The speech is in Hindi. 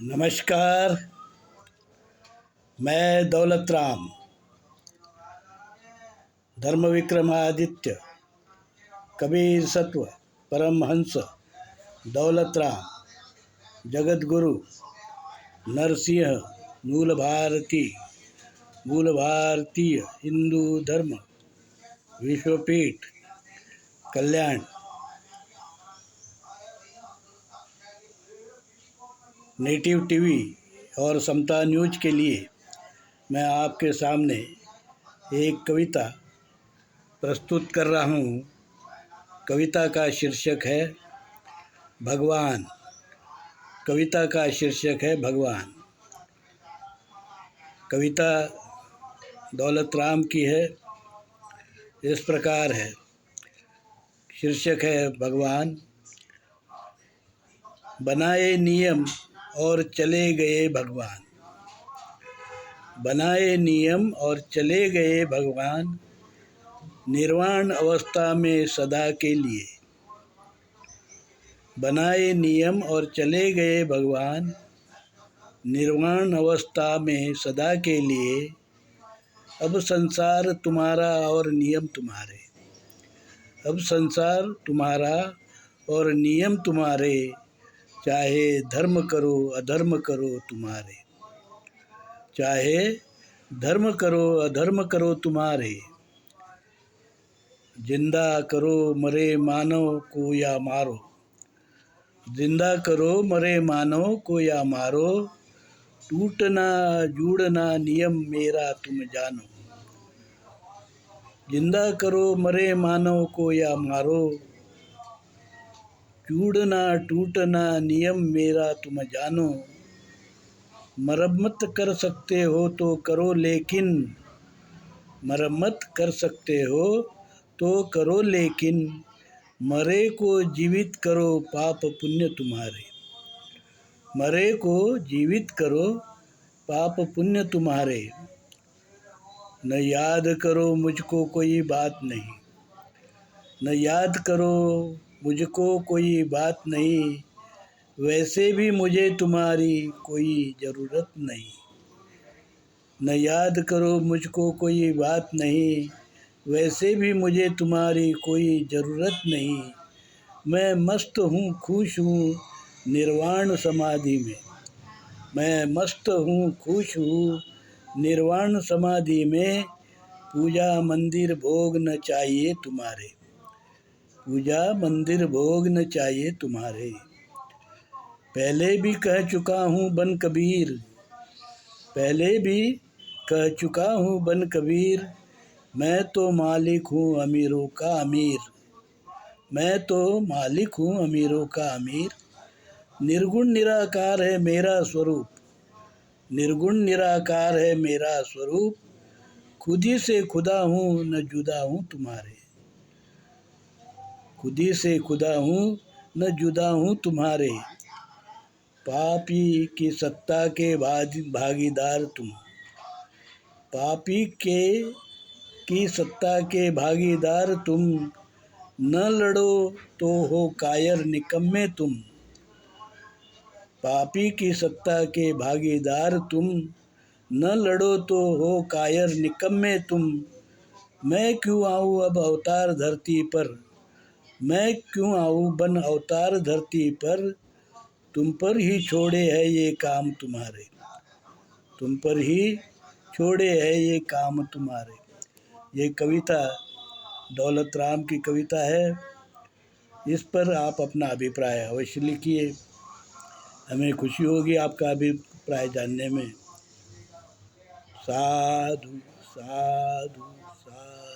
नमस्कार। मैं दौलत राम, धर्म विक्रमादित्य, कबीर सत्व, परमहंस दौलत राम, जगत गुरु नरसिंह, मूल भारतीय हिंदू धर्म विश्वपीठ कल्याण, नेटिव टीवी और समता न्यूज के लिए मैं आपके सामने एक कविता प्रस्तुत कर रहा हूँ। कविता का शीर्षक है भगवान। कविता का शीर्षक है भगवान। कविता दौलत राम की है। इस प्रकार है। शीर्षक है भगवान। बनाए नियम और चले गए भगवान। बनाए नियम और चले गए भगवान, निर्वाण अवस्था में सदा के लिए। बनाए नियम और चले गए भगवान, निर्वाण अवस्था में सदा के लिए। अब संसार तुम्हारा और नियम तुम्हारे। अब संसार तुम्हारा और नियम तुम्हारे, चाहे धर्म करो अधर्म करो तुम्हारे। चाहे धर्म करो अधर्म करो तुम्हारे। जिंदा करो मरे मानव को या मारो। जिंदा करो मरे मानव को या मारो, टूटना जुड़ना नियम मेरा तुम जानो। जिंदा करो मरे मानव को या मारो, जुड़ना टूटना नियम मेरा तुम जानो। मरम्मत कर सकते हो तो करो लेकिन, मरम्मत कर सकते हो तो करो लेकिन, मरे को जीवित करो पाप पुण्य तुम्हारे। मरे को जीवित करो पाप पुण्य तुम्हारे। न याद करो मुझको कोई बात नहीं। न याद करो मुझको कोई बात नहीं, वैसे भी मुझे तुम्हारी कोई ज़रूरत नहीं। न याद करो मुझको कोई बात नहीं, वैसे भी मुझे तुम्हारी कोई ज़रूरत नहीं। मैं मस्त हूँ खुश हूँ निर्वाण समाधि में। मैं मस्त हूँ खुश हूँ निर्वाण समाधि में। पूजा मंदिर भोग न चाहिए तुम्हारे। पूजा मंदिर भोग न चाहिए तुम्हारे। पहले भी कह चुका हूँ बन कबीर। पहले भी कह चुका हूँ बन कबीर, मैं तो मालिक हूँ अमीरों का अमीर। मैं तो मालिक हूँ अमीरों का अमीर। निर्गुण निराकार है मेरा स्वरूप। निर्गुण निराकार है मेरा स्वरूप। खुद ही से खुदा हूँ न जुदा हूँ तुम्हारे। खुद ही से खुदा हूँ न जुदा हूँ तुम्हारे। पापी की सत्ता के भागीदार तुम। पापी की सत्ता के भागीदार तुम। न लड़ो तो हो कायर निकम्मे तुम। पापी की सत्ता के भागीदार तुम। न लड़ो तो हो कायर निकम्मे तुम। मैं क्यों आऊँ अब अवतार धरती पर। मैं क्यों आऊँ बन अवतार धरती पर। तुम पर ही छोड़े है ये काम तुम्हारे। तुम पर ही छोड़े है ये काम तुम्हारे। ये कविता दौलत राम की कविता है। इस पर आप अपना अभिप्राय अवश्य लिखिए। हमें खुशी होगी आपका अभिप्राय जानने में। साधु साधु साधु।